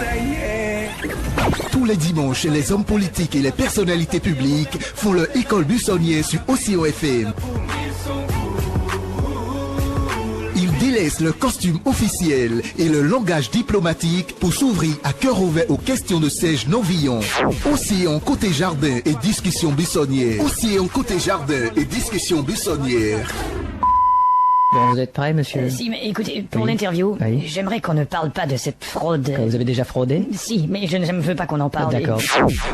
ça y est. Tous les dimanches, les hommes politiques et les personnalités publiques font leur école buissonnière sur Océan FM. Ils délaissent le costume officiel et le langage diplomatique pour s'ouvrir à cœur ouvert aux questions de Serge Novillon. Océan côté jardin et discussion buissonnière. Océan côté jardin et discussion buissonnière. Bon, vous êtes prêt, monsieur? Si, mais écoutez, pour Oui. l'interview, Oui. j'aimerais qu'on ne parle pas de cette fraude. Vous avez déjà fraudé? Si, mais je ne veux pas qu'on en parle. D'accord.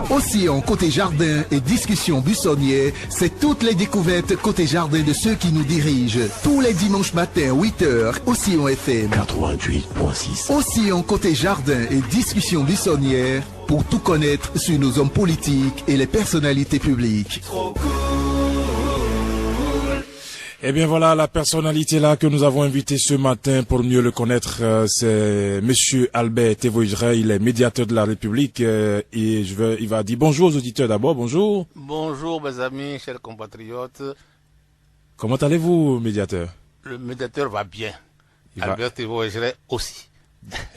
Océan côté jardin et discussion buissonnière, c'est toutes les découvertes côté jardin de ceux qui nous dirigent. Tous les dimanches matins, 8h, Océan FM. 88.6. Océan côté jardin et discussion buissonnière pour tout connaître sur nos hommes politiques et les personnalités publiques. Eh bien voilà, la personnalité là que nous avons invité ce matin pour mieux le connaître, c'est Monsieur Albert Tevoidre, il est médiateur de la République et il va dire bonjour aux auditeurs d'abord, bonjour. Bonjour mes amis, chers compatriotes. Comment allez-vous, médiateur? Le médiateur va bien. Il va- Albert Tevoidre aussi.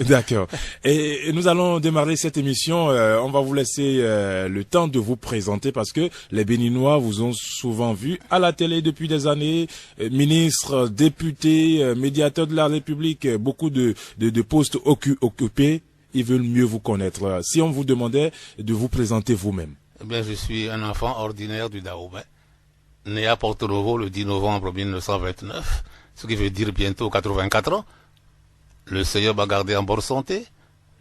D'accord. Et nous allons démarrer cette émission. On va vous laisser le temps de vous présenter parce que les Béninois vous ont souvent vu à la télé depuis des années, ministre, député, médiateur de la République, beaucoup de postes occupés. Ils veulent mieux vous connaître. Si on vous demandait de vous présenter vous-même. Eh bien, je suis un enfant ordinaire du Dahomey, né à Porto Novo le 10 novembre 1929, ce qui veut dire bientôt 84 ans. Le Seigneur m'a gardé en bonne santé.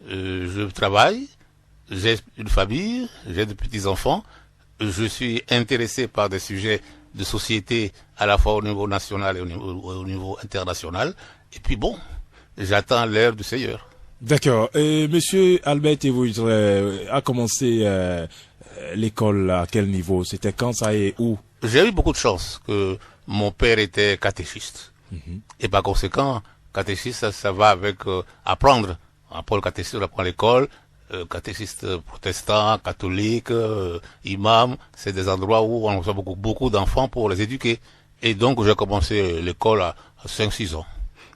Je travaille, j'ai une famille, j'ai de petits-enfants. Je suis intéressé par des sujets de société à la fois au niveau national et au niveau international. Et puis bon, j'attends l'heure du Seigneur. D'accord. Et Monsieur Albert Tevoidre a commencé l'école à quel niveau? C'était quand ça et où? J'ai eu beaucoup de chance que mon père était catéchiste. Et par conséquent, catéchiste, ça va avec apprendre. On apprend le catéchisme, on apprend l'école. Catéchiste protestant, catholique, imam, c'est des endroits où on reçoit beaucoup d'enfants pour les éduquer. Et donc j'ai commencé l'école à 5-6 ans.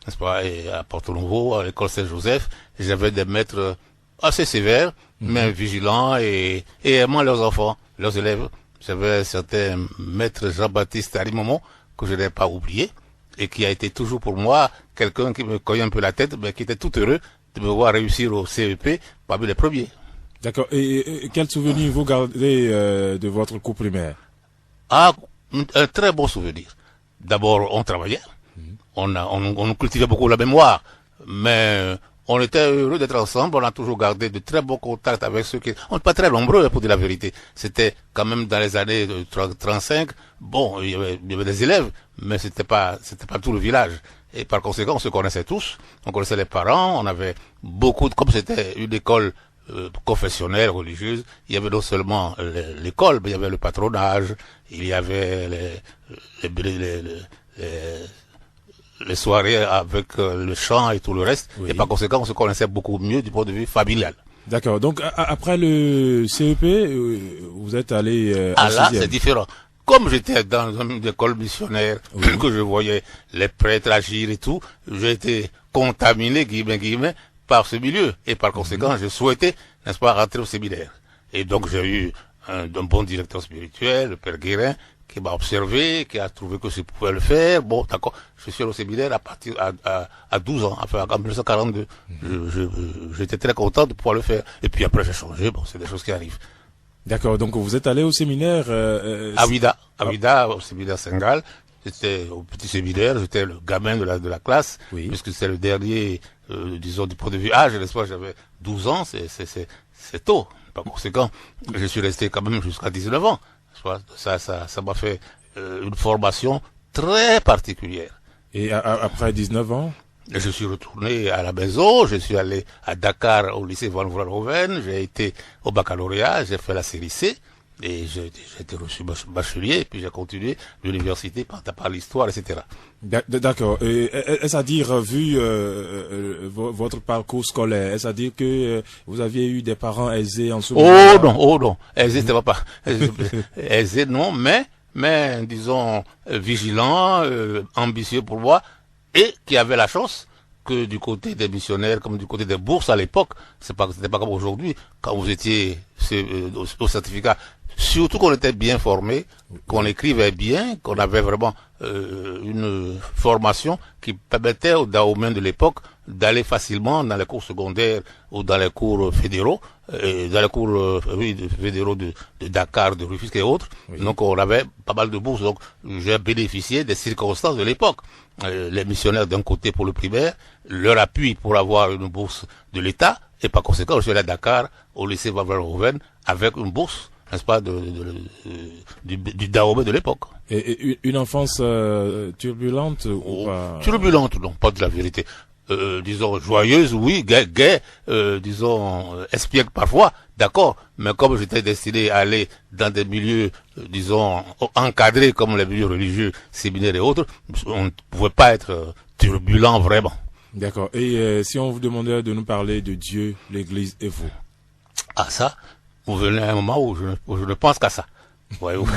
N'est-ce pas? Et à Porto Novo, à l'école Saint-Joseph, j'avais des maîtres assez sévères, mais vigilants et aimant leurs enfants, leurs élèves. J'avais certains maîtres Jean-Baptiste Arimomo, que je n'ai pas oublié, et qui a été toujours pour moi quelqu'un qui me cognait un peu la tête, mais qui était tout heureux de me voir réussir au CEP parmi les premiers. D'accord. Et quel souvenir vous gardez de votre cours primaire? Ah, un très bon souvenir. D'abord, on travaillait, on cultivait beaucoup la mémoire, mais on était heureux d'être ensemble, on a toujours gardé de très bons contacts avec ceux qui... On n'est pas très nombreux, pour dire la vérité. C'était quand même dans les années 35, bon, il y avait des élèves, mais c'était pas tout le village. Et par conséquent, on se connaissait tous, on connaissait les parents, on avait beaucoup comme c'était une école confessionnelle, religieuse, il y avait non seulement l'école, mais il y avait le patronage, il y avait les soirées avec le chant et tout le reste. Oui. Et par conséquent, on se connaissait beaucoup mieux du point de vue familial. D'accord. Donc après le CEP, vous êtes allé en Là, sixième. c'est différent. Comme j'étais dans une école missionnaire, que je voyais les prêtres agir et tout, j'ai été contaminé, guillemets, par ce milieu. Et par conséquent, je souhaitais, n'est-ce pas, rentrer au séminaire. Et donc, j'ai eu un bon directeur spirituel, le Père Guérin, qui m'a observé, qui a trouvé que je pouvais le faire. Bon, d'accord, je suis allé au séminaire à 12 ans, enfin, en 1942. J'étais très content de pouvoir le faire. Et puis après, j'ai changé. Bon, c'est des choses qui arrivent. D'accord. Donc vous êtes allé au séminaire À Ouida, au séminaire Senghal. J'étais au petit séminaire, j'étais le gamin de la classe, Oui. puisque c'est le dernier, disons, du point de vue âge, n'est-ce pas, j'avais 12 ans, c'est tôt. Par conséquent, je suis resté quand même jusqu'à 19 ans. Ça m'a fait une formation très particulière. Et après 19 ans? Je suis retourné à la maison, je suis allé à Dakar au lycée Van Vollenhoven, j'ai été au baccalauréat, j'ai fait la série C, et j'ai été reçu bachelier, et puis j'ai continué l'université par l'histoire, etc. D'accord. Est-ce à dire, vu votre parcours scolaire, est-ce à dire que vous aviez eu des parents aisés en ce moment? Oh non, aisé, c'était pas aisé, non, mais disons vigilant, ambitieux pour moi, et qui avait la chance que du côté des missionnaires, comme du côté des bourses à l'époque. C'était pas comme aujourd'hui, quand vous étiez au certificat. Surtout qu'on était bien formé, qu'on écrivait bien, qu'on avait vraiment une formation qui permettait aux Dahoméens de l'époque d'aller facilement dans les cours secondaires ou dans les cours fédéraux, dans les cours fédéraux de Dakar, de Rufisque et autres. Oui. Donc on avait pas mal de bourses. Donc j'ai bénéficié des circonstances de l'époque. Les missionnaires d'un côté pour le primaire, leur appui pour avoir une bourse de l'État, et par conséquent je suis allé à Dakar au lycée Van avec une bourse, n'est-ce pas, du Dahomey de l'époque. Et une enfance turbulente ou pas? Turbulente, non, pas de la vérité. Disons joyeuse, oui, gai, disons espiègle parfois, d'accord, mais comme j'étais destiné à aller dans des milieux, disons, encadrés comme les milieux religieux, séminaires et autres, on ne pouvait pas être turbulent vraiment. D'accord. Et si on vous demandait de nous parler de Dieu, l'Église et vous? Ah ça, vous venez à un moment où je ne pense qu'à ça. Voyez-vous,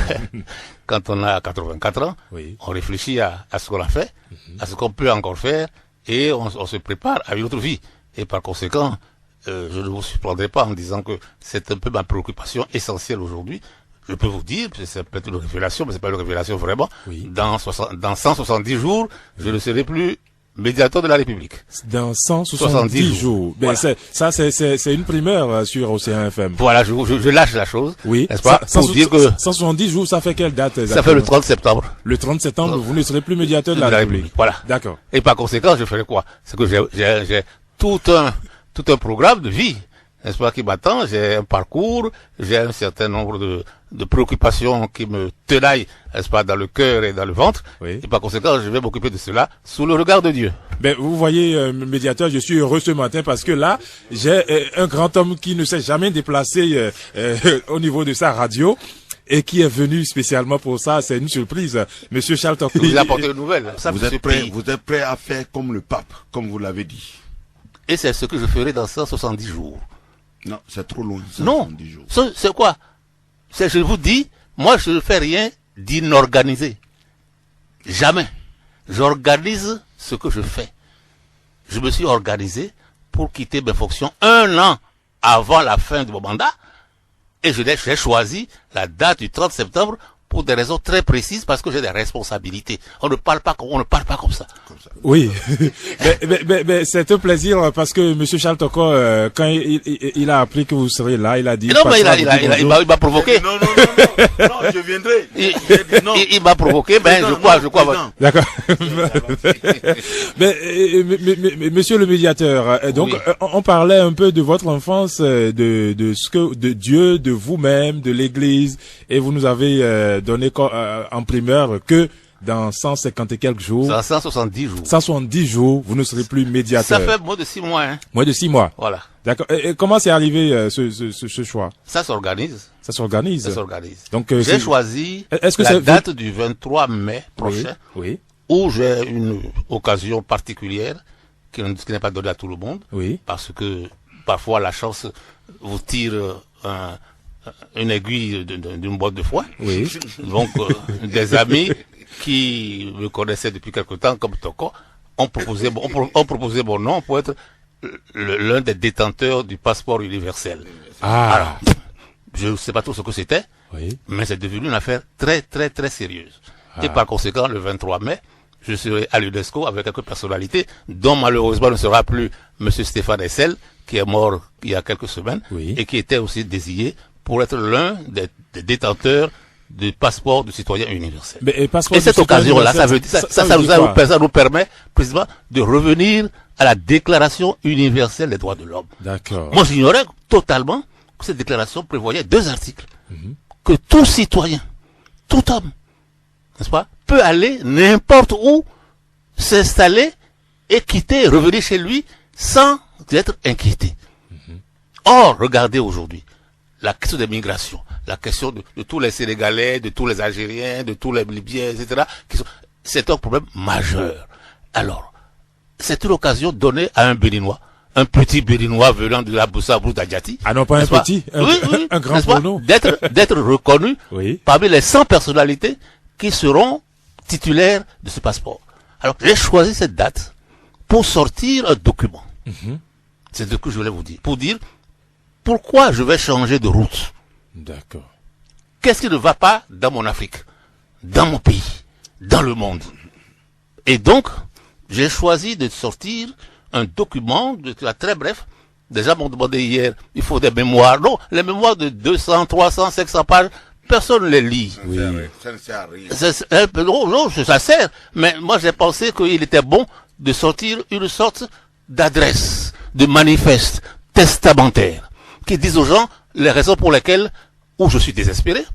quand on a 84 ans, oui, on réfléchit à ce qu'on a fait, à ce qu'on peut encore faire, et on se prépare à une autre vie. Et par conséquent, je ne vous surprendrai pas en disant que c'est un peu ma préoccupation essentielle aujourd'hui. Je peux vous dire, c'est peut-être une révélation, mais c'est pas une révélation vraiment. Oui. Dans 170 jours, je ne serai plus médiateur de la République. Dans 170 jours. Ben voilà. C'est une primeur sur Océan FM. Voilà, je lâche la chose. Oui. N'est-ce pas? Pour dire que 170 jours, ça fait quelle date exactement? Ça fait le 30 septembre. Le 30 septembre, vous ne serez plus médiateur de la République. Voilà. D'accord. Et par conséquent, je ferai quoi? C'est que j'ai tout un programme de vie, n'est-ce pas, qui m'attend. J'ai un parcours, j'ai un certain nombre de préoccupations qui me tenaillent, n'est-ce pas, dans le cœur et dans le ventre. Oui. Et par conséquent, je vais m'occuper de cela sous le regard de Dieu. Ben, vous voyez, médiateur, je suis heureux ce matin parce que là, j'ai un grand homme qui ne s'est jamais déplacé au niveau de sa radio et qui est venu spécialement pour ça. C'est une surprise. Monsieur Charles Toko. Vous apportez une nouvelle. Ça, vous êtes prêt à faire comme le pape, comme vous l'avez dit. Et c'est ce que je ferai dans 170 jours. Non, c'est trop loin. 170 jours. C'est quoi? Je vous dis, moi je ne fais rien d'inorganisé. Jamais. J'organise ce que je fais. Je me suis organisé pour quitter mes fonctions 1 an avant la fin de mon mandat. Et j'ai choisi la date du 30 septembre pour des raisons très précises, parce que j'ai des responsabilités. On ne parle pas comme ça. Oui, mais c'est un plaisir parce que Monsieur Charles Toko, quand il a appris que vous seriez là, il a dit. Non, mais il m'a provoqué. Non, je viendrai. Il m'a provoqué, ben je crois. D'accord. mais Monsieur le médiateur, donc oui, on parlait un peu de votre enfance, de Dieu, de vous-même, de l'Église, et vous nous avez donné en primeur que dans 150 et quelques jours. Dans 170 jours. 170 jours, vous ne serez plus médiateur. Ça fait moins de 6 mois, hein. Moins de 6 mois. Voilà. D'accord. Et comment c'est arrivé ce choix? Ça s'organise. Ça s'organise. Ça s'organise. Donc j'ai choisi la date du 23 mai prochain. Oui. Où j'ai une occasion particulière qui n'est pas donnée à tout le monde. Oui. Parce que parfois la chance vous tire une aiguille d'une boîte de foin. Oui. Donc des amis qui me connaissaient depuis quelque temps comme Toko ont proposé mon nom pour être l'un des détenteurs du passeport universel. Ah. Alors, je ne sais pas trop ce que c'était, oui, mais c'est devenu une affaire très très très sérieuse. Ah. Et par conséquent, le 23 mai, je serai à l'UNESCO avec quelques personnalités, dont malheureusement ne sera plus Monsieur Stéphane Hessel, qui est mort il y a quelques semaines, oui, et qui était aussi désigné pour être l'un des détenteurs du passeport de citoyen universel. Et cette occasion-là, ça nous permet précisément de revenir à la Déclaration universelle des droits de l'homme. D'accord. Moi, j'ignorais totalement que cette déclaration prévoyait 2 articles. Que tout citoyen, tout homme, n'est-ce pas, peut aller n'importe où, s'installer et quitter, revenir chez lui sans être inquiété. Or, regardez aujourd'hui la question des migrations, la question de tous les Sénégalais, de tous les Algériens, de tous les Libyens, etc. C'est un problème majeur. Alors, c'est une occasion donnée à un Béninois, un petit Béninois venant de la Boussa-Brou d'Adjati. Ah non, pas un petit, un grand pour nous. D'être reconnu, oui, parmi les 100 personnalités qui seront titulaires de ce passeport. Alors, j'ai choisi cette date pour sortir un document. C'est ce que je voulais vous dire. Pour dire pourquoi je vais changer de route. D'accord. Qu'est-ce qui ne va pas dans mon Afrique, dans mon pays, dans le monde. Et donc, j'ai choisi de sortir un document très bref. Déjà, m'ont demandé hier, il faut des mémoires. Non, les mémoires de 200, 300, 500 pages, personne ne les lit. Oui. Ça ne sert à rien. Non, ça sert. Mais moi, j'ai pensé qu'il était bon de sortir une sorte d'adresse, de manifeste testamentaire, qui disent aux gens les raisons pour lesquelles, où je suis désespéré,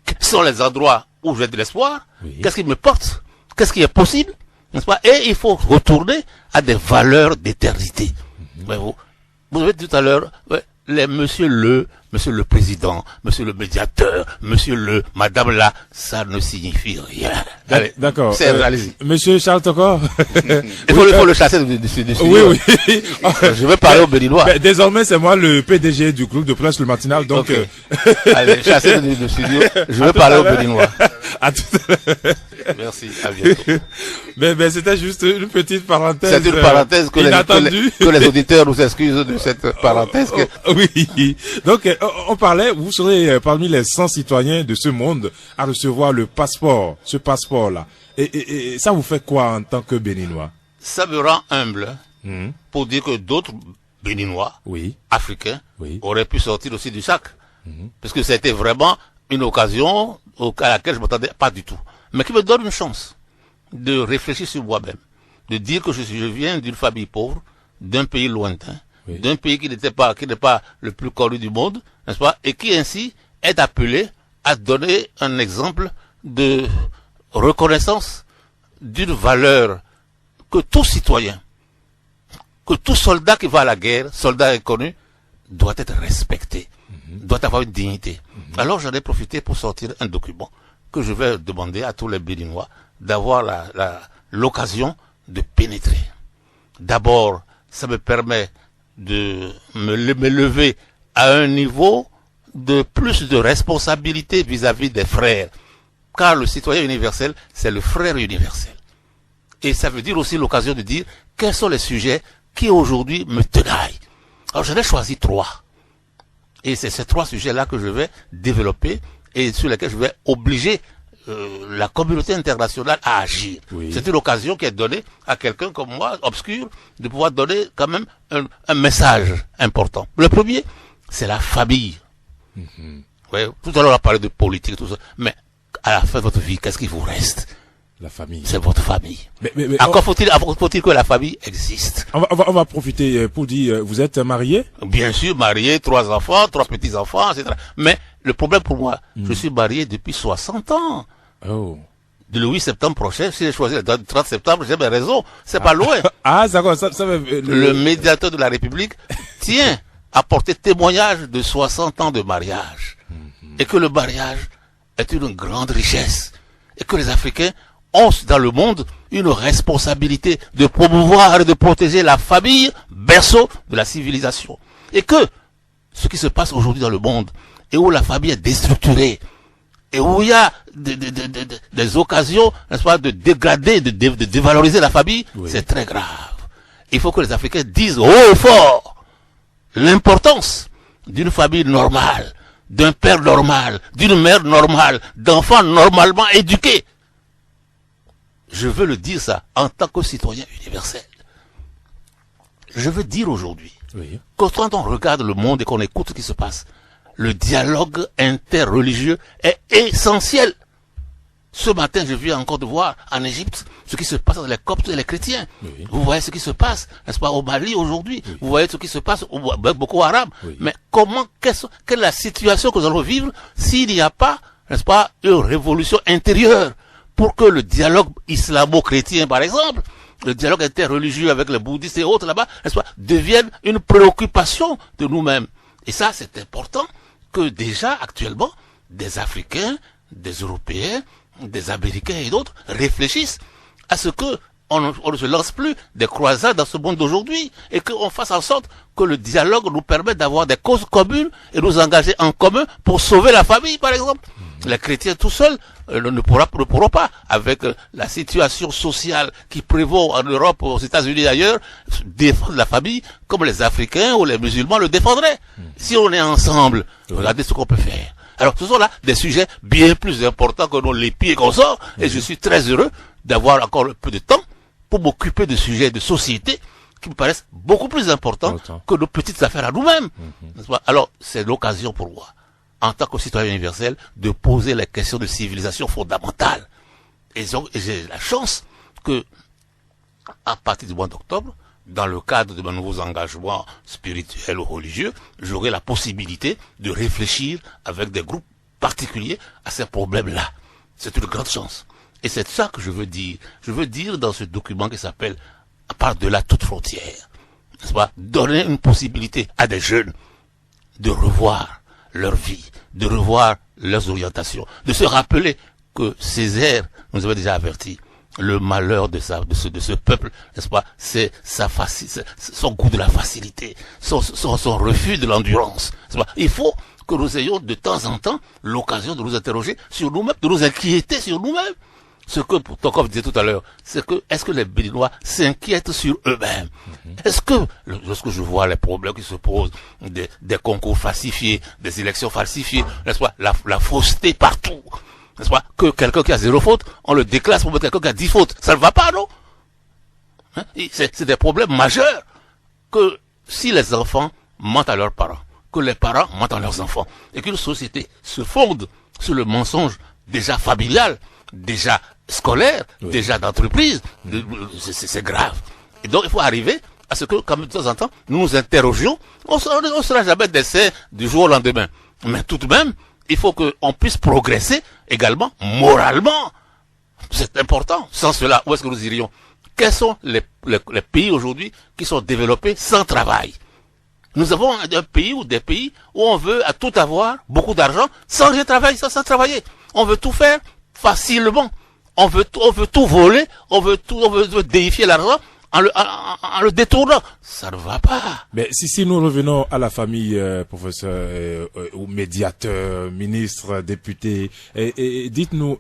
quels sont les endroits où j'ai de l'espoir, qu'est-ce qui me porte, qu'est-ce qui est possible, n'est-ce pas? Et il faut retourner à des valeurs d'éternité. Vous avez dit tout à l'heure, monsieur le président, monsieur le médiateur, madame là, ça ne signifie rien. Allez, d'accord. Allez-y. Monsieur Charles Tokor. Il faut le chasser de Oui. Je vais parler au Béninois. Désormais, c'est moi le PDG du groupe de presse Le Matinal, donc. Okay. Allez, chasser de studio. Je vais parler au Béninois. À tout à l'heure. Merci, à bientôt. Mais c'était juste une petite parenthèse. C'est une parenthèse que les auditeurs nous excusent de cette parenthèse. Oui. Donc, on parlait, vous serez parmi les 100 citoyens de ce monde à recevoir le passeport, ce passeport-là. Et ça vous fait quoi en tant que Béninois? Ça me rend humble pour dire que d'autres Béninois, africains, auraient pu sortir aussi du sac. Parce que c'était vraiment une occasion à laquelle je m'attendais pas du tout. Mais qui me donne une chance de réfléchir sur moi-même. De dire que je viens d'une famille pauvre, d'un pays lointain, d'un pays qui n'est pas le plus connu du monde, n'est-ce pas, et qui ainsi est appelé à donner un exemple de reconnaissance d'une valeur que tout citoyen, que tout soldat qui va à la guerre, soldat inconnu, doit être respecté, doit avoir une dignité. Alors j'en ai profité pour sortir un document que je vais demander à tous les Béninois d'avoir l'occasion de pénétrer. D'abord, ça me permet de me lever à un niveau de plus de responsabilité vis-à-vis des frères. Car le citoyen universel, c'est le frère universel. Et ça veut dire aussi l'occasion de dire quels sont les sujets qui aujourd'hui me tenaillent. Alors j'en ai choisi 3. Et c'est ces 3 sujets-là que je vais développer et sur lesquels je vais obliger la communauté internationale à agir. C'est une occasion qui est donnée à quelqu'un comme moi, obscur, de pouvoir donner quand même un message important. Le premier, c'est la famille. Ouais, tout à l'heure on a parlé de politique, tout ça, mais à la fin de votre vie, qu'est-ce qui vous reste? La famille. C'est votre famille. Mais encore faut-il que la famille existe. On va profiter pour dire, vous êtes marié? Bien sûr, marié, 3 enfants, 3 petits-enfants, etc. Mais le problème pour moi, je suis marié depuis 60 ans. Oh. Le 8 septembre prochain, si j'ai choisi la date du 30 septembre, j'ai mes raisons. C'est pas loin. D'accord, le médiateur de la République tient à porter témoignage de 60 ans de mariage. Et que le mariage est une grande richesse. Et que les Africains ont dans le monde une responsabilité de promouvoir et de protéger la famille, berceau de la civilisation. Et que ce qui se passe aujourd'hui dans le monde, et où la famille est déstructurée, et où il y a des occasions, n'est-ce pas, de dégrader, de dévaloriser la famille, c'est très grave. Il faut que les Africains disent haut et fort l'importance d'une famille normale, d'un père normal, d'une mère normale, d'enfants normalement éduqués. Je veux le dire ça en tant que citoyen universel. Je veux dire aujourd'hui que quand on regarde le monde et qu'on écoute ce qui se passe, le dialogue interreligieux est essentiel. Ce matin, je viens encore de voir en Égypte ce qui se passe dans les Coptes et les chrétiens. Vous voyez ce qui se passe, n'est-ce pas, au Mali aujourd'hui. Vous voyez ce qui se passe avec Boko Haram. Mais quelle est la situation que nous allons vivre s'il n'y a pas, n'est-ce pas, une révolution intérieure pour que le dialogue islamo-chrétien, par exemple, le dialogue interreligieux avec les bouddhistes et autres là-bas, n'est-ce pas, devienne une préoccupation de nous-mêmes. Et ça, c'est important que déjà, actuellement, des Africains, des Européens, des Américains et d'autres réfléchissent à ce que on ne se lance plus des croisades dans ce monde d'aujourd'hui et qu'on fasse en sorte que le dialogue nous permette d'avoir des causes communes et nous engager en commun pour sauver la famille, par exemple. Les chrétiens tout seuls ne pourront pas, avec la situation sociale qui prévaut en Europe, aux États-Unis et ailleurs, défendre la famille comme les Africains ou les musulmans le défendraient. Si on est ensemble, regardez ce qu'on peut faire. Alors, ce sont là des sujets bien plus importants que nos lépiers qu'on sort, et je suis très heureux d'avoir encore un peu de temps pour m'occuper de sujets de société qui me paraissent beaucoup plus importants que nos petites affaires à nous-mêmes. Alors, c'est l'occasion pour moi, en tant que citoyen universel, de poser les questions de civilisation fondamentale. Et donc, j'ai la chance que, à partir du mois d'octobre, dans le cadre de mes nouveaux engagements spirituels ou religieux, j'aurai la possibilité de réfléchir avec des groupes particuliers à ces problèmes-là. C'est une grande chance. Et c'est ça que je veux dire. Je veux dire dans ce document qui s'appelle « Par-delà toute frontière », n'est-ce pas, donner une possibilité à des jeunes de revoir leur vie, de revoir leurs orientations, de se rappeler que Césaire nous avait déjà averti. Le malheur de ce peuple, n'est-ce pas, c'est son goût de la facilité, son refus de l'endurance. Il faut que nous ayons de temps en temps l'occasion de nous interroger sur nous-mêmes, de nous inquiéter sur nous-mêmes. Ce que, comme je disais tout à l'heure, c'est que, est-ce que les Béninois s'inquiètent sur eux-mêmes? Est-ce que, lorsque je vois les problèmes qui se posent, des concours falsifiés, des élections falsifiées, n'est-ce pas, la fausseté partout, n'est-ce pas, que quelqu'un qui a 0 faute, on le déclasse pour mettre quelqu'un qui a 10 fautes. Ça ne va pas, non? C'est des problèmes majeurs que si les enfants mentent à leurs parents, que les parents mentent à leurs enfants, et qu'une société se fonde sur le mensonge déjà familial, déjà scolaire, déjà d'entreprise, c'est grave. Et donc il faut arriver à ce que, comme de temps en temps, nous nous interrogions, on ne sera jamais des saints du jour au lendemain. Mais tout de même, il faut qu'on puisse progresser également moralement. C'est important. Sans cela, où est-ce que nous irions? Quels sont les pays aujourd'hui qui sont développés sans travail? Nous avons un pays ou des pays où on veut à tout avoir, beaucoup d'argent, sans rien travailler, sans travailler. On veut tout faire facilement. On veut tout voler, on veut déifier l'argent en le détournant. Ça ne va pas. Mais si nous revenons à la famille, professeur, ou médiateur, ministre, député, et dites-nous,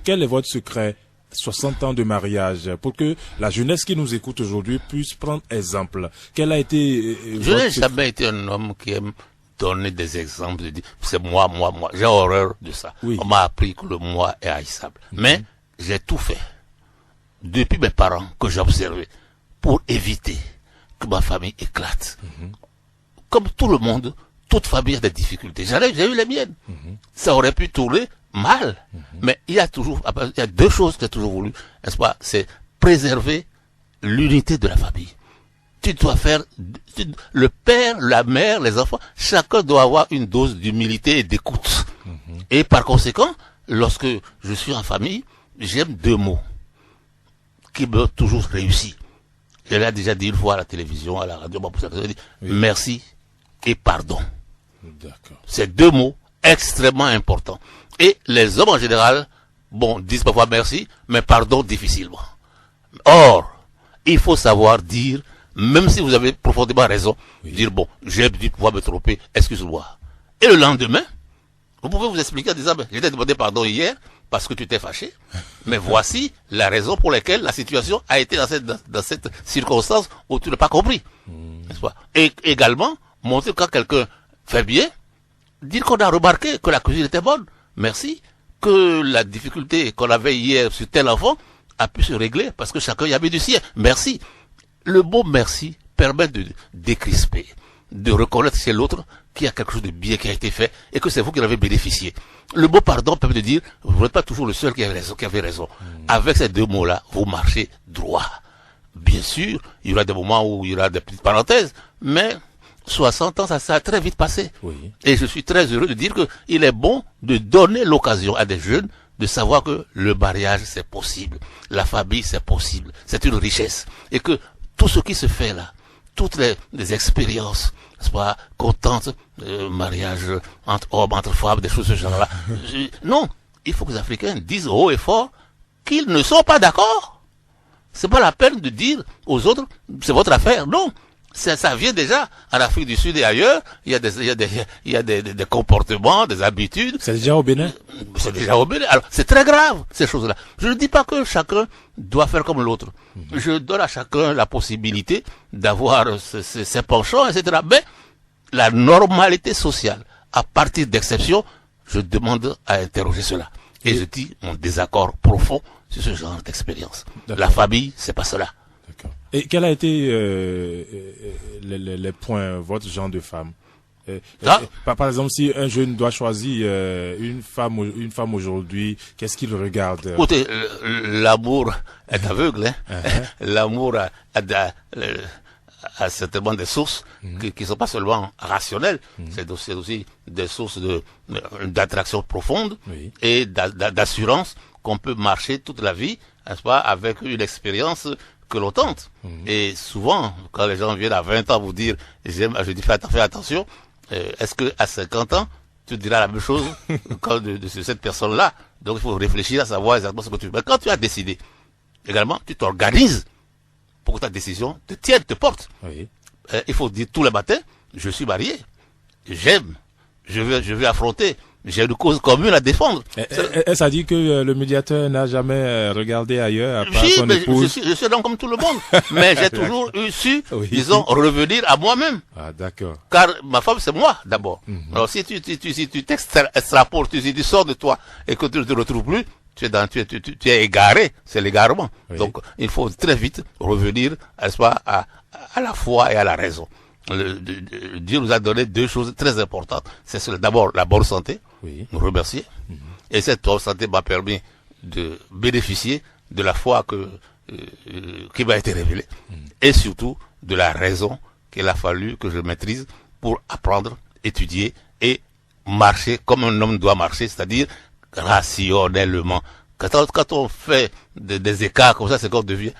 quel est votre secret? 60 ans de mariage, pour que la jeunesse qui nous écoute aujourd'hui puisse prendre exemple. Quel a été... Je n'ai jamais été un homme qui aime donner des exemples, de dire, c'est moi. J'ai horreur de ça. Oui. On m'a appris que le moi est haïssable. Mais j'ai tout fait, depuis mes parents, que j'ai observé, pour éviter que ma famille éclate. Comme tout le monde, toute famille a des difficultés. J'ai eu les miennes. Ça aurait pu tourner mal. Mais il y a 2 choses que j'ai toujours voulu, n'est-ce pas? C'est préserver l'unité de la famille. Tu dois faire, le père, la mère, les enfants, chacun doit avoir une dose d'humilité et d'écoute. Et par conséquent, lorsque je suis en famille, j'aime 2 mots qui m'ont toujours réussi. Je l'ai déjà dit une fois à la télévision, à la radio, merci et pardon. C'est 2 mots extrêmement importants. Et les hommes en général, disent parfois merci, mais pardon difficilement. Or, il faut savoir dire, même si vous avez profondément raison, dire j'ai dû pouvoir me tromper, excuse-moi. Et le lendemain, vous pouvez vous expliquer en disant, je t'ai demandé pardon hier parce que tu t'es fâché, mais voici la raison pour laquelle la situation a été dans cette circonstance où tu n'as pas compris. N'est-ce pas? Et également, montrer quand quelqu'un fait bien, dire qu'on a remarqué que la cuisine était bonne. Merci. Que la difficulté qu'on avait hier sur tel enfant a pu se régler parce que chacun y a mis du sien. Merci. Le mot merci permet de décrisper, de reconnaître chez l'autre qu'il y a quelque chose de bien qui a été fait et que c'est vous qui en avez bénéficié. Le mot pardon permet de dire, vous n'êtes pas toujours le seul qui avait raison. Avec ces 2 mots-là, vous marchez droit. Bien sûr, il y aura des moments où il y aura des petites parenthèses, mais 60 ans, ça a très vite passé. Et je suis très heureux de dire qu'il est bon de donner l'occasion à des jeunes de savoir que le mariage, c'est possible. La famille, c'est possible. C'est une richesse. Et que tout ce qui se fait là, toutes les expériences, n'est-ce pas, contentes, mariage entre hommes, entre femmes, des choses de ce genre-là. Non, il faut que les Africains disent haut et fort qu'ils ne sont pas d'accord. C'est pas la peine de dire aux autres, c'est votre affaire. Non. Ça vient déjà en Afrique du Sud et ailleurs. Il y a des comportements, des habitudes. C'est déjà au Bénin? C'est déjà au Bénin. Alors, c'est très grave, ces choses-là. Je ne dis pas que chacun doit faire comme l'autre. Je donne à chacun la possibilité d'avoir ses penchants, etc. Mais la normalité sociale, à partir d'exceptions, je demande à interroger cela. Et je dis mon désaccord profond sur ce genre d'expérience. La famille, c'est pas cela. D'accord. Et quel a été les points, votre genre de femme? Par exemple, si un jeune doit choisir une femme aujourd'hui, qu'est-ce qu'il regarde? Écoutez, l'amour est aveugle. L'amour a certainement des sources qui sont pas seulement rationnelles, c'est aussi des sources d'attraction profonde et d'assurance qu'on peut marcher toute la vie, n'est-ce pas, avec une expérience que l'on tente. Et souvent, quand les gens viennent à 20 ans vous dire, je dis fais attention, est-ce que à 50 ans, tu diras la même chose de cette personne-là? Donc il faut réfléchir à savoir exactement ce que tu veux. Mais quand tu as décidé, également, tu t'organises pour que ta décision te tienne, te porte. Il faut dire tous les matins, je suis marié, j'aime, je vais affronter, j'ai une cause commune à défendre. Est-ce à dire que le médiateur n'a jamais regardé ailleurs à part son épouse? Je suis un homme comme tout le monde, mais j'ai toujours su, disons, revenir à moi-même. Ah, d'accord. Car ma femme, c'est moi, d'abord. Alors si tu t'extrapoles, tu sors de toi et que tu ne te retrouves plus, tu es égaré, c'est l'égarement. Donc, il faut très vite revenir, n'est-ce pas, à la foi et à la raison. Dieu nous a donné deux choses très importantes. C'est d'abord la bonne santé, nous remercier. Et cette bonne santé m'a permis de bénéficier de la foi qui m'a été révélée. Et surtout, de la raison qu'il a fallu que je maîtrise pour apprendre, étudier et marcher comme un homme doit marcher, c'est-à-dire rationnellement. Quand on fait des écarts comme ça, c'est qu'on devient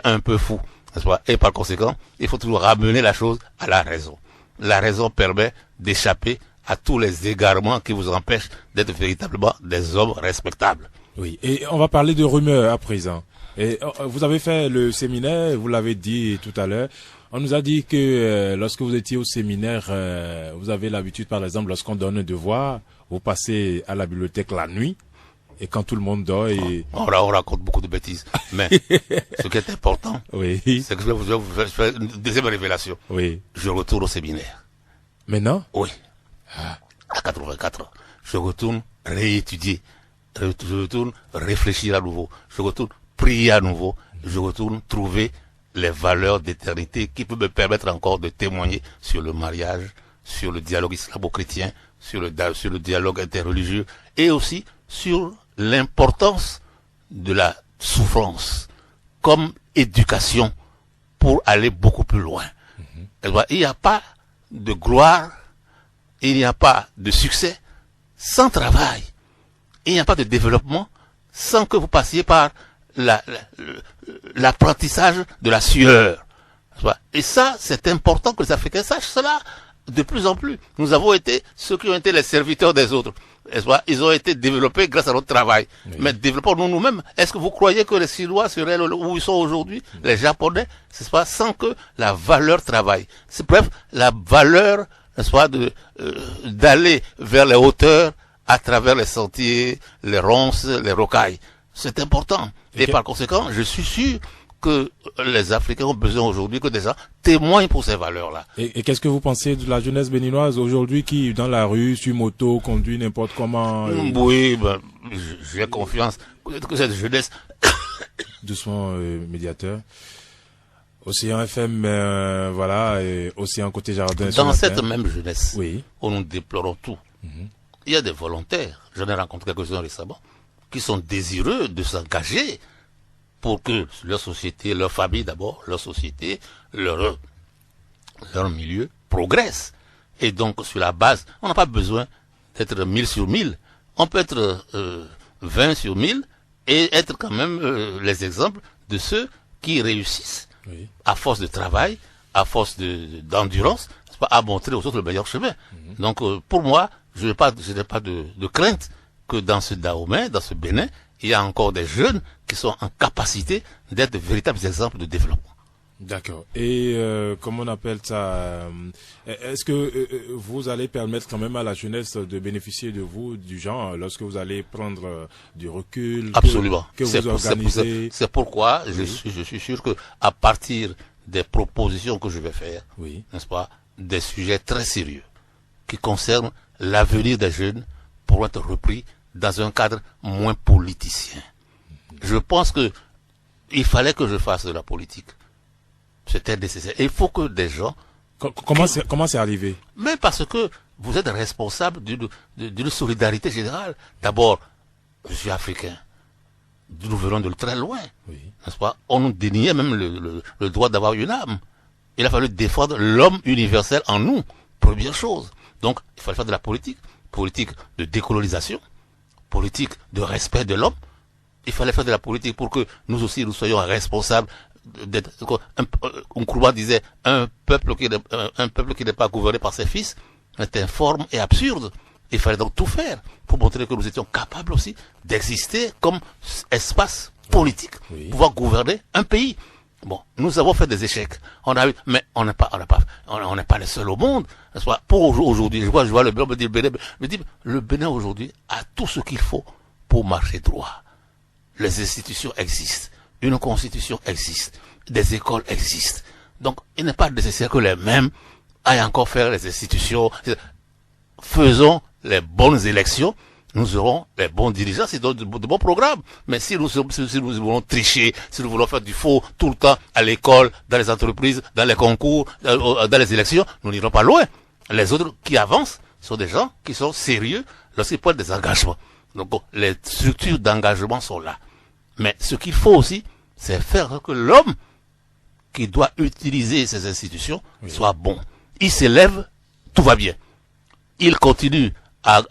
un peu fou, n'est-ce pas? Et par conséquent, il faut toujours ramener la chose à la raison. La raison permet d'échapper à tous les égarements qui vous empêchent d'être véritablement des hommes respectables. Oui, et on va parler de rumeurs à présent. Et vous avez fait le séminaire, vous l'avez dit tout à l'heure. On nous a dit que lorsque vous étiez au séminaire, vous avez l'habitude, par exemple, lorsqu'on donne un devoir, vous passez à la bibliothèque la nuit, et quand tout le monde dort et... On raconte beaucoup de bêtises. Mais ce qui est important, c'est que je vais vous faire une deuxième révélation. Je retourne au séminaire. Maintenant? Oui. À 84 ans. Je retourne réétudier. Je retourne réfléchir à nouveau. Je retourne prier à nouveau. Je retourne trouver les valeurs d'éternité qui peuvent me permettre encore de témoigner sur le mariage, sur le dialogue islamo-chrétien, sur le dialogue interreligieux et aussi sur l'importance de la souffrance comme éducation pour aller beaucoup plus loin. Il n'y a pas de gloire, il n'y a pas de succès sans travail. Il n'y a pas de développement sans que vous passiez par l'apprentissage de la sueur. Et ça, c'est important que les Africains sachent cela de plus en plus. Nous avons été ceux qui ont été les serviteurs des autres. Ils ont été développés grâce à notre travail. Mais développons-nous nous-mêmes. Est-ce que vous croyez que les Chinois seraient où ils sont aujourd'hui, les Japonais, c'est pas sans que la valeur travaille. C'est bref, la valeur, n'est-ce pas, d'aller vers les hauteurs à travers les sentiers, les ronces, les rocailles. C'est important. Et par conséquent, je suis sûr que les Africains ont besoin aujourd'hui que des gens témoignent pour ces valeurs-là. Et qu'est-ce que vous pensez de la jeunesse béninoise aujourd'hui qui, dans la rue, sur moto, conduit n'importe comment? Oui, j'ai confiance que cette jeunesse... Doucement, médiateur. Océan FM, voilà, et Océan Côté Jardin. Dans cette même jeunesse, où nous déplorons tout, il y a des volontaires, j'en ai rencontré quelques-uns récemment, qui sont désireux de s'engager pour que leur société, leur famille d'abord, leur société, leur milieu progresse. Et donc, sur la base, on n'a pas besoin d'être 1000 sur 1000. On peut être 20 sur 1000 et être quand même les exemples de ceux qui réussissent à force de travail, à force d'endurance, à montrer aux autres le meilleur chemin. Donc, pour moi, je n'ai pas de crainte que dans ce Dahomey, dans ce Bénin, il y a encore des jeunes qui sont en capacité d'être de véritables exemples de développement. D'accord. Et comment on appelle ça est-ce que vous allez permettre quand même à la jeunesse de bénéficier de vous, du genre, lorsque vous allez prendre du recul? Absolument. Que vous organisez. C'est pourquoi je suis sûr que à partir des propositions que je vais faire, Oui. n'est-ce pas, des sujets très sérieux qui concernent l'avenir des jeunes pourront être repris dans un cadre moins politicien. Je pense que il fallait que je fasse de la politique. C'était nécessaire. Et il faut que des gens... Comment c'est arrivé? Mais parce que vous êtes responsable d'une solidarité générale. D'abord, je suis africain. Nous venons de très loin. Oui. N'est-ce pas? On nous déniait même le droit d'avoir une âme. Il a fallu défendre l'homme universel en nous. Première chose. Donc, il fallait faire de la politique. Politique de décolonisation. Politique de respect de l'homme. Il fallait faire de la politique pour que nous aussi nous soyons responsables. Nkrumah disait un peuple qui n'est pas gouverné par ses fils est informe et absurde. Il fallait donc tout faire pour montrer que nous étions capables aussi d'exister comme espace politique, Oui. pouvoir gouverner un pays. Bon, nous avons fait des échecs. On a eu, mais on n'est pas les seuls au monde. N'est-ce pas? Pour aujourd'hui, je vois le Bénin, me dit, le Bénin aujourd'hui a tout ce qu'il faut pour marcher droit. Les institutions existent. Une constitution existe. Des écoles existent. Donc, il n'est pas nécessaire que les mêmes aillent encore faire les institutions. Faisons les bonnes élections. Nous aurons les bons dirigeants, c'est de bons programmes. Mais si nous voulons tricher, si nous voulons faire du faux tout le temps à l'école, dans les entreprises, dans les concours, dans les élections, nous n'irons pas loin. Les autres qui avancent sont des gens qui sont sérieux lorsqu'ils prennent des engagements. Donc, les structures d'engagement sont là. Mais ce qu'il faut aussi, c'est faire que l'homme qui doit utiliser ces institutions soit bon. Il s'élève, tout va bien. Il continue à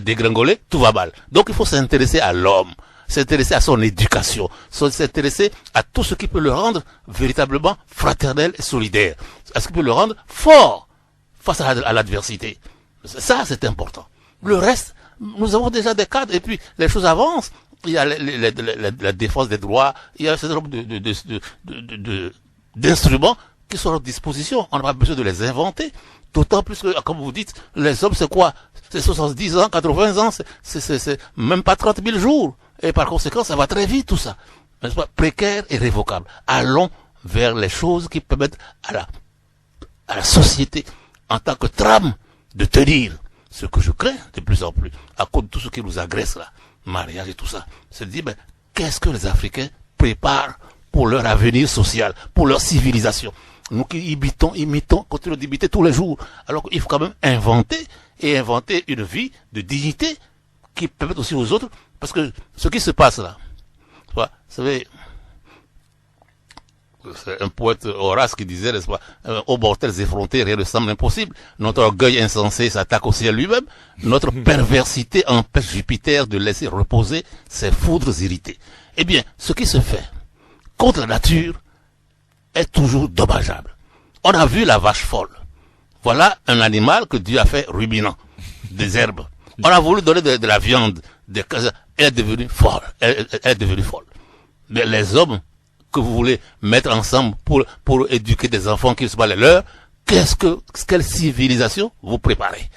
dégringoler, tout va mal. Donc il faut s'intéresser à l'homme, s'intéresser à son éducation, s'intéresser à tout ce qui peut le rendre véritablement fraternel et solidaire, à ce qui peut le rendre fort face à l'adversité. Ça, c'est important. Le reste, nous avons déjà des cadres et puis les choses avancent. Il y a la défense des droits, il y a un certain nombre d'instruments qui sont à notre disposition. On n'a pas besoin de les inventer. D'autant plus que, comme vous dites, les hommes, c'est quoi? C'est 70 ans, 80 ans, c'est même pas 30 000 jours. Et par conséquent, ça va très vite, tout ça. N'est-ce pas? Précaire et révocable. Allons vers les choses qui permettent à la société, en tant que trame, de tenir. Ce que je crains de plus en plus, à cause de tout ce qui nous agresse là, mariage et tout ça, c'est de dire, ben, qu'est-ce que les Africains préparent pour leur avenir social, pour leur civilisation? Nous qui imitons, continuons d'imiter tous les jours. Alors qu'il faut quand même inventer une vie de dignité qui permette aussi aux autres, parce que ce qui se passe là, vous savez, c'est un poète Horace qui disait, n'est-ce pas, aux mortels effrontés, rien ne semble impossible. Notre orgueil insensé s'attaque au ciel lui-même. Notre perversité empêche Jupiter de laisser reposer ses foudres irritées. Eh bien, ce qui se fait contre la nature est toujours dommageable. On a vu la vache folle. Voilà un animal que Dieu a fait ruminant, des herbes. On a voulu donner de la viande, elle est devenue folle. Elle est devenue folle. Mais les hommes que vous voulez mettre ensemble pour éduquer des enfants qui ne sont pas les leurs, quelle civilisation vous préparez?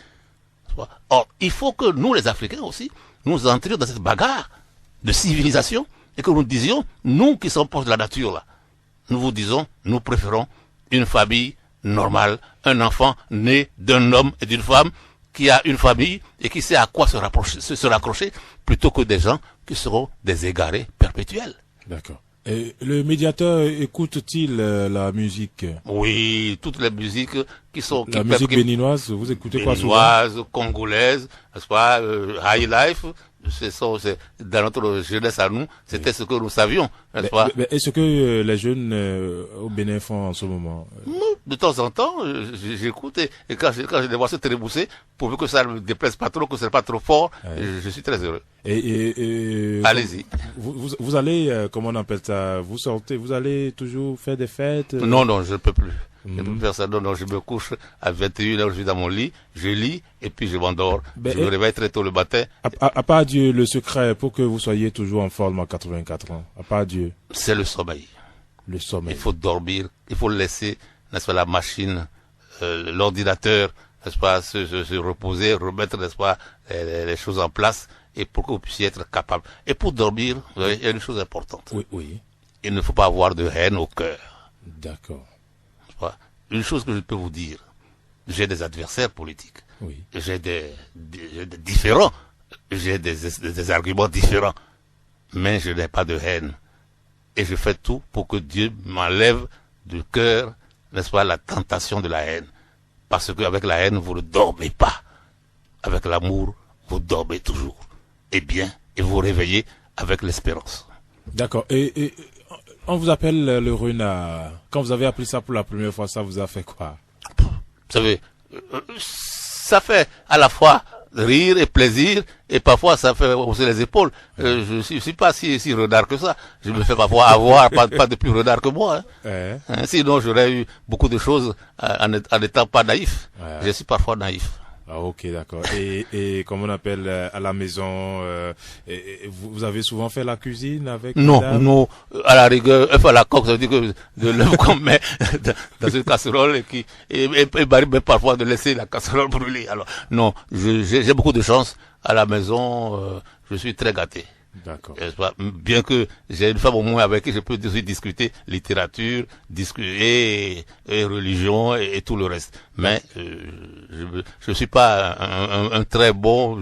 Or, il faut que nous, les Africains aussi, nous entrions dans cette bagarre de civilisation et que nous disions, nous qui sommes proches de la nature là, nous vous disons, nous préférons une famille normale, un enfant né d'un homme et d'une femme qui a une famille et qui sait à quoi se raccrocher, plutôt que des gens qui seront des égarés perpétuels. D'accord. Et le médiateur écoute-t-il la musique? Oui, toutes les musiques qui sont... La musique béninoise, vous écoutez quoi souvent? Béninoise, congolaise, n'est-ce pas, High Life, c'est dans notre jeunesse à nous, c'était ce que nous savions, n'est-ce pas? Est-ce que les jeunes au Bénin font en ce moment? De temps en temps, j'écoute et quand je les vois se trémousser, pourvu que ça ne me déplaise pas trop, que ce n'est pas trop fort, je suis très heureux. Allez-y. Vous allez, comment on appelle ça, vous sortez, vous allez toujours faire des fêtes? Non, je ne peux plus. Je ne peux faire ça, non, je me couche à 21h, je suis dans mon lit, je lis et puis je m'endors. Je me réveille très tôt le matin. À part Dieu, le secret pour que vous soyez toujours en forme à 84 ans, à part Dieu? C'est le sommeil. Le sommeil. Il faut dormir, il faut laisser, n'est-ce pas, la machine, l'ordinateur, n'est-ce pas, se reposer, remettre, n'est-ce pas, les choses en place, et pour que vous puissiez être capable. Et pour dormir, vous voyez, il y a une chose importante. Oui, oui. Il ne faut pas avoir de haine au cœur. D'accord. N'est-ce pas? Une chose que je peux vous dire, j'ai des adversaires politiques. Oui. J'ai des différents, j'ai des arguments différents, mais je n'ai pas de haine. Et je fais tout pour que Dieu m'enlève du cœur, n'est-ce pas, la tentation de la haine. Parce qu'avec la haine, vous ne dormez pas. Avec l'amour, vous dormez toujours. Et bien, et vous réveillez avec l'espérance. D'accord. Et on vous appelle le renard. Quand vous avez appris ça pour la première fois, ça vous a fait quoi? Vous savez, ça fait à la fois rire et plaisir, et parfois ça fait hausser les épaules. Je suis pas si renard que ça. Je me fais parfois avoir pas de plus renard que moi. Hein. Sinon j'aurais eu beaucoup de choses en étant pas naïf. Je suis parfois naïf. Ah, ok, d'accord. Et comme on appelle à la maison, vous avez souvent fait la cuisine avec Non, à la rigueur, enfin la coque, ça veut dire que de l'œuf qu'on met dans une casserole et parfois de laisser la casserole brûler. Alors non, j'ai beaucoup de chance à la maison, je suis très gâté. D'accord. Bien que j'ai une femme au moins avec qui je peux discuter littérature, discuter et religion et tout le reste. Mais je suis pas un très bon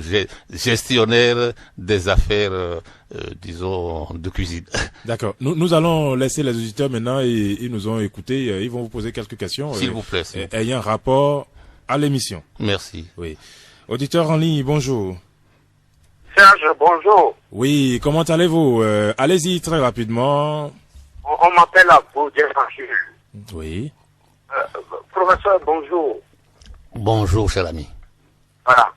gestionnaire des affaires, disons, de cuisine. D'accord. Nous allons laisser les auditeurs maintenant et ils nous ont écoutés. Ils vont vous poser quelques questions. S'il vous plaît. Ayant un rapport à l'émission. Merci. Oui. Auditeur en ligne, bonjour. Serge, bonjour. Oui, comment allez-vous? Allez-y très rapidement. On m'appelle Jules. Oui. Professeur, bonjour. Bonjour, cher ami. Voilà.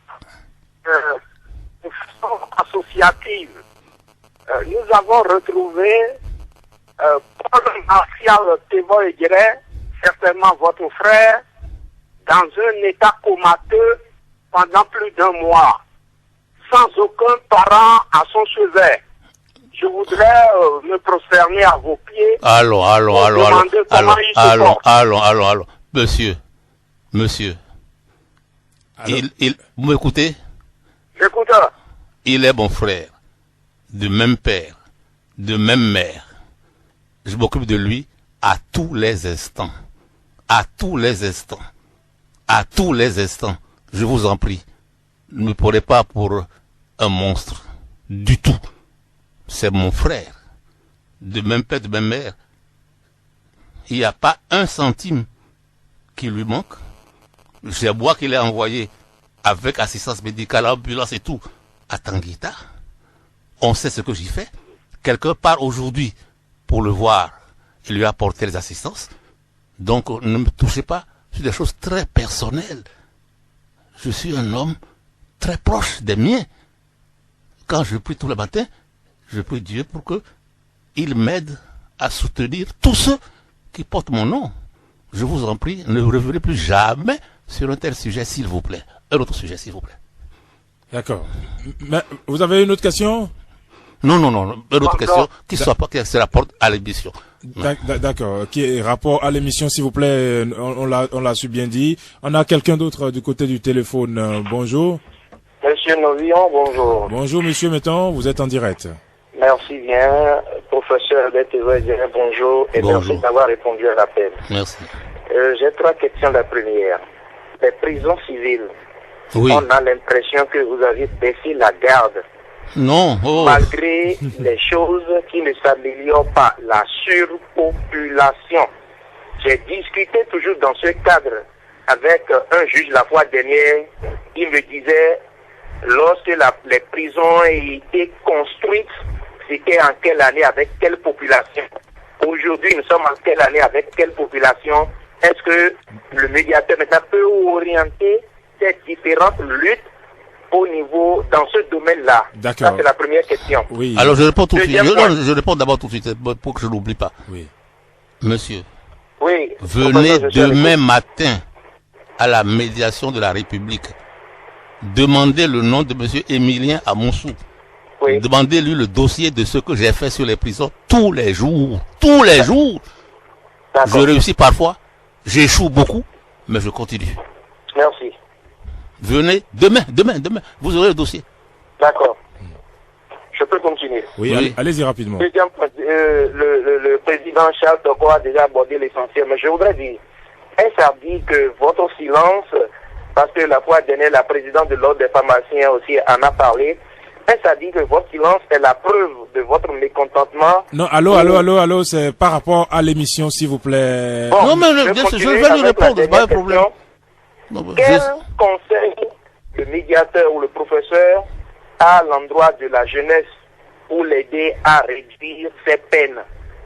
De façon associative, nous avons retrouvé Paul Martial Thévoï-Guéret, certainement votre frère, dans un état comateux pendant plus d'1 mois, sans aucun parent à son chevet. Je voudrais me prosterner à vos pieds. Allons. Monsieur. Vous m'écoutez? J'écoute. Il est mon frère, de même père, de même mère. Je m'occupe de lui à tous les instants. À tous les instants. Je vous en prie. Ne me prenez pas pour un monstre. Du tout. C'est mon frère. De même père, de même mère. Il n'y a pas 1 centime qui lui manque. C'est moi qui l'ai envoyé avec assistance médicale, ambulance et tout, à Tanguita. On sait ce que j'y fais. Quelqu'un part aujourd'hui pour le voir et lui apporter les assistances. Donc, ne me touchez pas sur des choses très personnelles. Je suis un homme très proche des miens. Quand je prie tous les matins, je prie Dieu pour que il m'aide à soutenir tous ceux qui portent mon nom. Je vous en prie, ne revenez plus jamais sur un tel sujet, s'il vous plaît. Un autre sujet, s'il vous plaît. D'accord. Mais vous avez une autre question? Non. Une autre question qui se rapporte à l'émission. D'accord. Qui est rapport à l'émission, s'il vous plaît? On l'a su bien dit. On a quelqu'un d'autre du côté du téléphone. Bonjour. Monsieur Novillon, bonjour. Bonjour, monsieur Metton. Vous êtes en direct. Merci bien. Professeur Thévoï-Guéret, bonjour. Et bonjour. Merci d'avoir répondu à l'appel. Merci. J'ai 3 questions. La première. Les prisons civiles. Oui. On a l'impression que vous avez baissé la garde. Non. Malgré les choses qui ne s'améliorent pas, la surpopulation. J'ai discuté toujours dans ce cadre avec un juge la fois dernière. Il me disait, lorsque les prisons étaient construites, c'était en quelle année, avec quelle population. Aujourd'hui, nous sommes en quelle année, avec quelle population. Est-ce que le médiateur maintenant peut orienter ces différentes luttes au niveau, dans ce domaine-là? D'accord. Ça, c'est la première question. Oui. Alors, je réponds tout de suite. Je réponds d'abord tout de suite, pour que je n'oublie pas. Oui. Monsieur. Oui. Venez demain matin à la médiation de la République. Demandez le nom de monsieur Émilien Amonsou. Oui. Demandez-lui le dossier de ce que j'ai fait sur les prisons tous les jours. Tous les jours. Je D'accord. réussis parfois, j'échoue beaucoup, mais je continue. Merci. Venez demain, vous aurez le dossier. D'accord. Je peux continuer. Oui, Oui. allez-y rapidement. Deuxième point, le président Charles Toko a déjà abordé l'essentiel, mais je voudrais dire, est-ce à dire que votre silence, parce que la fois dernière, la présidente de l'Ordre des pharmaciens aussi en a parlé, est-ce à dire que votre silence est la preuve de votre mécontentement? Non, allô, c'est par rapport à l'émission, s'il vous plaît. Bon, Non, mais je bien sûr, je continue vais lui avec la répondre, c'est pas un dernière problème. question. Non, mais Quel conseil le médiateur ou le professeur a à l'endroit de la jeunesse pour l'aider à réduire ses peines?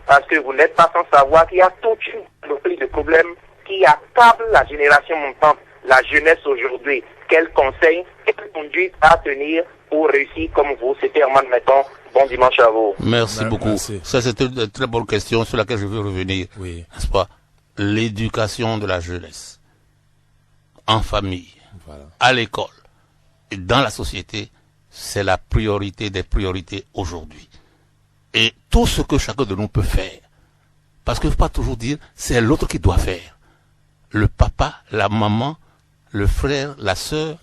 Parce que vous n'êtes pas sans savoir qu'il y a toute une panoplie de problèmes qui accablent la génération montante, la jeunesse aujourd'hui. Quel conseil, quelle conduite à tenir pour réussir comme vous? C'était Herman Metton. Bon dimanche à vous. Merci beaucoup. Merci. Ça, c'est une très bonne question sur laquelle je veux revenir. Oui. N'est-ce pas? L'éducation de la jeunesse, en famille, Voilà. à l'école et dans la société, c'est la priorité des priorités aujourd'hui. Et tout ce que chacun de nous peut faire, parce qu'il ne faut pas toujours dire c'est l'autre qui doit faire. Le papa, la maman, le frère, la sœur,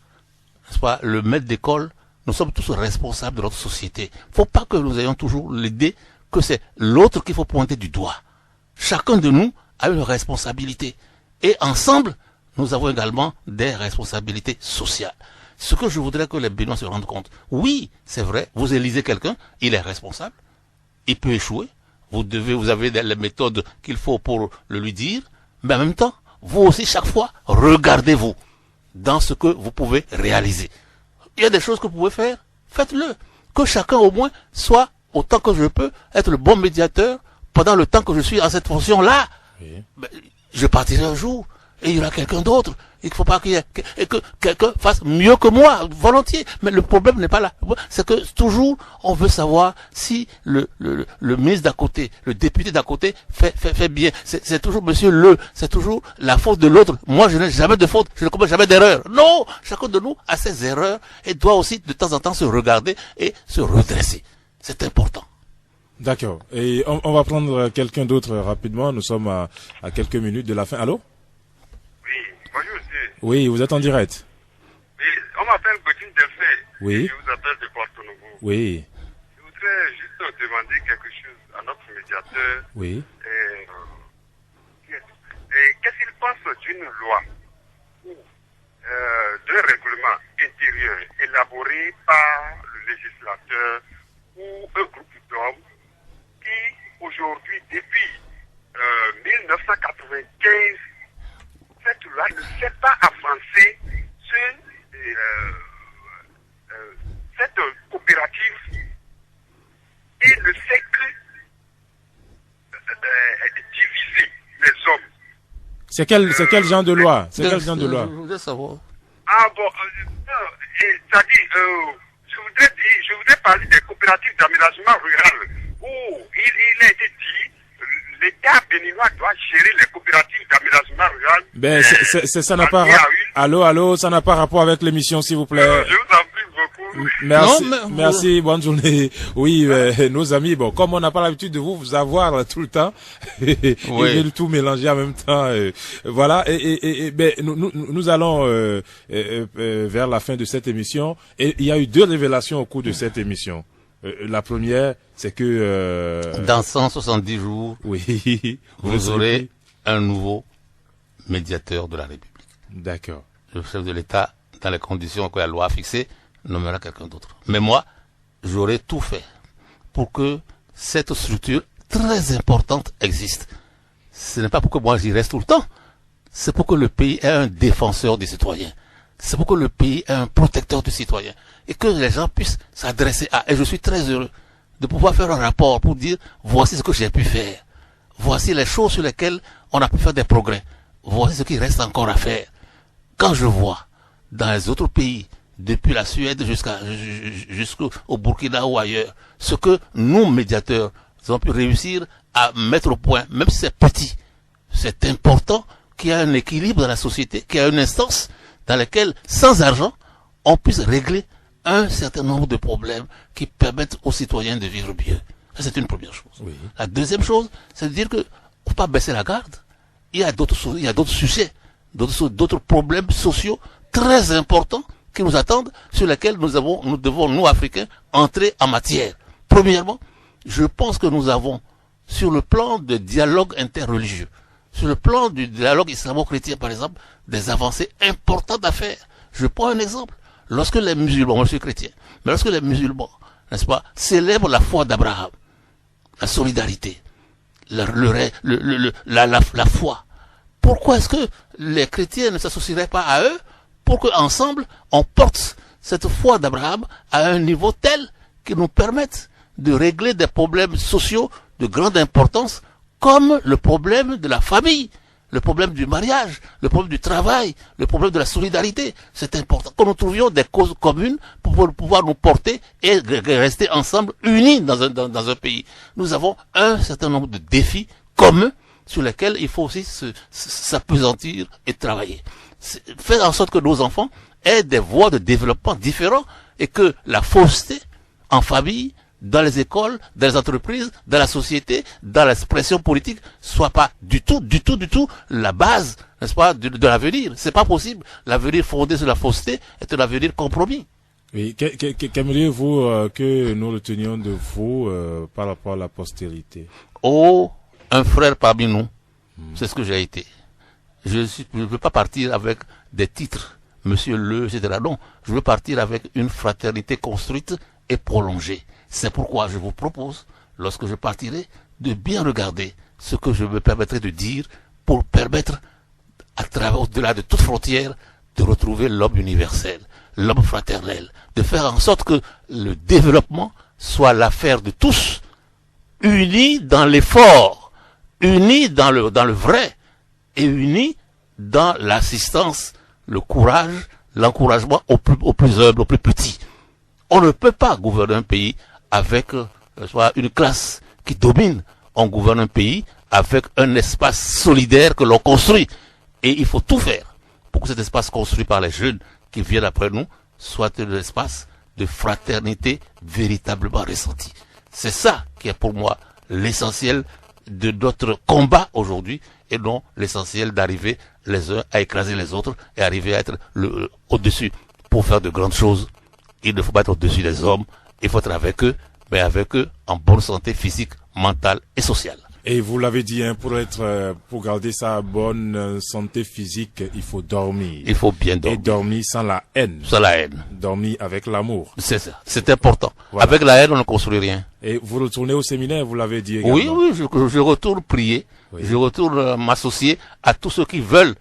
n'est-ce pas, le maître d'école, nous sommes tous responsables de notre société. Il ne faut pas que nous ayons toujours l'idée que c'est l'autre qu'il faut pointer du doigt. Chacun de nous a une responsabilité. Et ensemble, nous avons également des responsabilités sociales. Ce que je voudrais que les Béninois se rendent compte. Oui, c'est vrai, vous élisez quelqu'un, il est responsable, il peut échouer, vous avez les méthodes qu'il faut pour le lui dire, mais en même temps, vous aussi, chaque fois, regardez-vous dans ce que vous pouvez réaliser. Il y a des choses que vous pouvez faire, faites-le. Que chacun au moins soit, autant que je peux, être le bon médiateur pendant le temps que je suis en cette fonction-là. Oui. Ben, je partirai un jour et il y aura quelqu'un d'autre. Il ne faut pas que quelqu'un fasse mieux que moi, volontiers. Mais le problème n'est pas là. C'est que toujours, on veut savoir si le ministre d'à côté, le député d'à côté fait bien. C'est toujours monsieur c'est toujours la faute de l'autre. Moi, je n'ai jamais de faute, je ne commets jamais d'erreur. Non! Chacun de nous a ses erreurs et doit aussi de temps en temps se regarder et se redresser. C'est important. D'accord. Et on va prendre quelqu'un d'autre rapidement. Nous sommes à quelques minutes de la fin. Allô? Oui, bonjour monsieur. Oui, vous êtes en direct. Oui, on m'appelle Gauthier Delphé. Oui. Je vous appelle de Porto Novo. Oui. Je voudrais juste demander quelque chose à notre médiateur. Oui. Qu'est-ce qu'il pense d'une loi ou d'un règlement intérieur élaboré par le législateur ou un groupe d'hommes qui, aujourd'hui, depuis 1995, cette loi ne fait pas avancer cette coopérative et ne fait que diviser les hommes. C'est quel genre de loi? C'est quel genre de loi? Je voudrais savoir. Ah bon, c'est-à-dire, je voudrais parler des coopératives d'aménagement rural où il a été dit l'État béninois doit gérer les coopératives d'aménagement rural. Ben, ça n'a pas allô, ça n'a pas rapport avec l'émission, s'il vous plaît. Je vous en prie beaucoup. Merci, Non, mais- merci, bonne journée. Oui, nos amis, bon, comme on n'a pas l'habitude de vous avoir tout le temps, et de tout mélanger en même temps, voilà, ben, nous allons vers la fin de cette émission, et il y a eu 2 révélations au cours de cette émission. La première, c'est que Dans 170 jours, oui, vous aurez un nouveau médiateur de la République. D'accord. Le chef de l'État, dans les conditions que la loi a fixées, nommera quelqu'un d'autre. Mais moi, j'aurai tout fait pour que cette structure très importante existe. Ce n'est pas pour que moi j'y reste tout le temps. C'est pour que le pays ait un défenseur des citoyens. C'est pour que le pays ait un protecteur du citoyen. Et que les gens puissent s'adresser à... Et je suis très heureux de pouvoir faire un rapport pour dire, voici ce que j'ai pu faire. Voici les choses sur lesquelles on a pu faire des progrès. Voici ce qui reste encore à faire. Quand je vois dans les autres pays, depuis la Suède jusqu'au Burkina ou ailleurs, ce que nous, médiateurs, avons pu réussir à mettre au point, même si c'est petit, c'est important qu'il y ait un équilibre dans la société, qu'il y ait une instance dans laquelle, sans argent, on puisse régler un certain nombre de problèmes qui permettent aux citoyens de vivre mieux. Ça, c'est une première chose. Oui. La deuxième chose, c'est de dire que faut pas baisser la garde. Il y a d'autres sujets, d'autres problèmes sociaux très importants qui nous attendent, sur lesquels nous devons, nous Africains, entrer en matière. Premièrement, je pense que nous avons, sur le plan de dialogue interreligieux, sur le plan du dialogue islamo-chrétien, par exemple, des avancées importantes à faire. Je prends un exemple. Lorsque les musulmans, moi je suis chrétien, mais lorsque les musulmans, n'est-ce pas, célèbrent la foi d'Abraham, la solidarité, la foi, pourquoi est-ce que les chrétiens ne s'associeraient pas à eux pour qu'ensemble, on porte cette foi d'Abraham à un niveau tel qui nous permette de régler des problèmes sociaux de grande importance, comme le problème de la famille, le problème du mariage, le problème du travail, le problème de la solidarité. C'est important que nous trouvions des causes communes pour pouvoir nous porter et rester ensemble, unis dans un pays. Nous avons un certain nombre de défis communs sur lesquels il faut aussi s'appesantir et travailler. Faire en sorte que nos enfants aient des voies de développement différents et que la fausseté en famille, dans les écoles, dans les entreprises, dans la société, dans l'expression politique, soit pas du tout la base, n'est-ce pas, de l'avenir. C'est pas possible. L'avenir fondé sur la fausseté est un avenir compromis. Oui, qu'aimeriez-vous que nous retenions de vous par rapport à la postérité? Oh, un frère parmi nous. C'est ce que j'ai été. Je ne veux pas partir avec des titres, monsieur le, etc. Non, je veux partir avec une fraternité construite et prolongée. C'est pourquoi je vous propose, lorsque je partirai, de bien regarder ce que je me permettrai de dire pour permettre, à travers, au-delà de toute frontière, de retrouver l'homme universel, l'homme fraternel, de faire en sorte que le développement soit l'affaire de tous, unis dans l'effort, unis dans le vrai, et unis dans l'assistance, le courage, l'encouragement aux plus humbles, aux plus petits. On ne peut pas gouverner un pays avec une classe qui domine. On gouverne un pays avec un espace solidaire que l'on construit. Et il faut tout faire pour que cet espace construit par les jeunes qui viennent après nous soit un espace de fraternité véritablement ressenti. C'est ça qui est pour moi l'essentiel de notre combat aujourd'hui, et non l'essentiel d'arriver les uns à écraser les autres et arriver à être au-dessus. Pour faire de grandes choses, il ne faut pas être au-dessus des hommes, il faut être avec eux, mais avec eux en bonne santé physique, mentale et sociale. Et vous l'avez dit, hein, pour garder sa bonne santé physique, il faut dormir. Il faut bien dormir. Et dormir sans la haine. Sans la haine. Dormir avec l'amour. C'est ça. C'est important. Voilà. Avec la haine, on ne construit rien. Et vous retournez au séminaire, vous l'avez dit également. Oui, je retourne prier. Oui. Je retourne m'associer à tous ceux qui veulent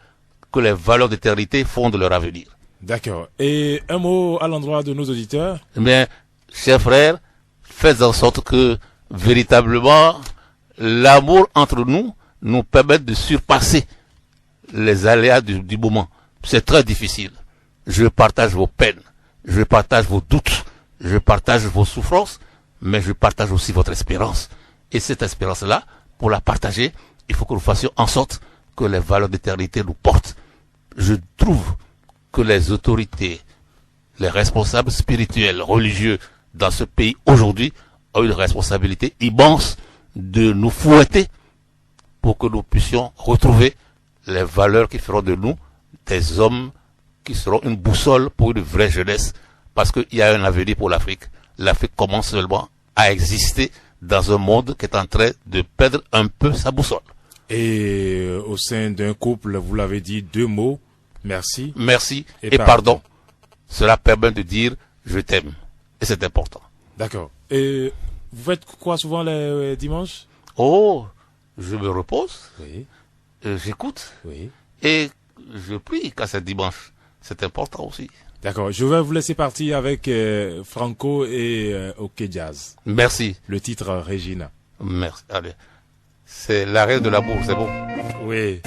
que les valeurs d'éternité fondent leur avenir. D'accord. Et un mot à l'endroit de nos auditeurs? Mais, chers frères, faites en sorte que, véritablement, l'amour entre nous permette de surpasser les aléas du moment. C'est très difficile. Je partage vos peines, je partage vos doutes, je partage vos souffrances, mais je partage aussi votre espérance. Et cette espérance-là, pour la partager, il faut que nous fassions en sorte que les valeurs d'éternité nous portent. Je trouve que les autorités, les responsables spirituels, religieux dans ce pays aujourd'hui ont une responsabilité immense de nous fouetter pour que nous puissions retrouver les valeurs qui feront de nous des hommes qui seront une boussole pour une vraie jeunesse, parce qu'il y a un avenir pour l'Afrique. L'Afrique commence seulement à exister dans un monde qui est en train de perdre un peu sa boussole. Et au sein d'un couple, vous l'avez dit, 2 mots, merci. Merci et pardon. Cela permet de dire je t'aime. Et c'est important. D'accord. Et vous faites quoi souvent les dimanches? Oh, je me repose. Oui. J'écoute. Oui. Et je prie quand c'est dimanche. C'est important aussi. D'accord. Je vais vous laisser partir avec Franco et OK Jazz. Merci. Le titre Regina. Merci. Allez. C'est l'arrêt de l'amour, c'est bon. Oui.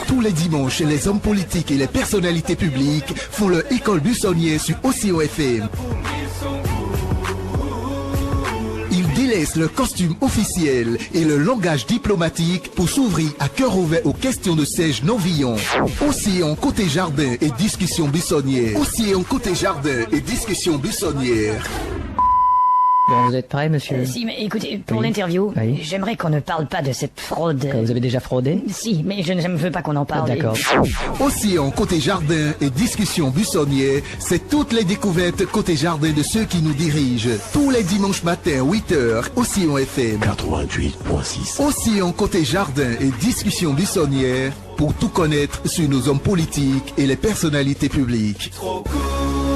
Tous les dimanches, les hommes politiques et les personnalités publiques font leur école buissonnière sur OCO FM. Ils délaisse le costume officiel et le langage diplomatique pour s'ouvrir à cœur ouvert aux questions de Serge Novillon. Océan côté jardin et discussion buissonnière. Océan côté jardin et discussion buissonnière. Bon, vous êtes prêt, monsieur? Si, mais écoutez, pour Oui. l'interview, Oui. j'aimerais qu'on ne parle pas de cette fraude. Que vous avez déjà fraudé? Si, mais je ne veux pas qu'on en parle. D'accord. Océan côté jardin et discussion buissonnière, c'est toutes les découvertes côté jardin de ceux qui nous dirigent. Tous les dimanches matins, 8h, Océan FM. 88.6. Océan côté jardin et discussion buissonnière pour tout connaître sur nos hommes politiques et les personnalités publiques. Trop cool.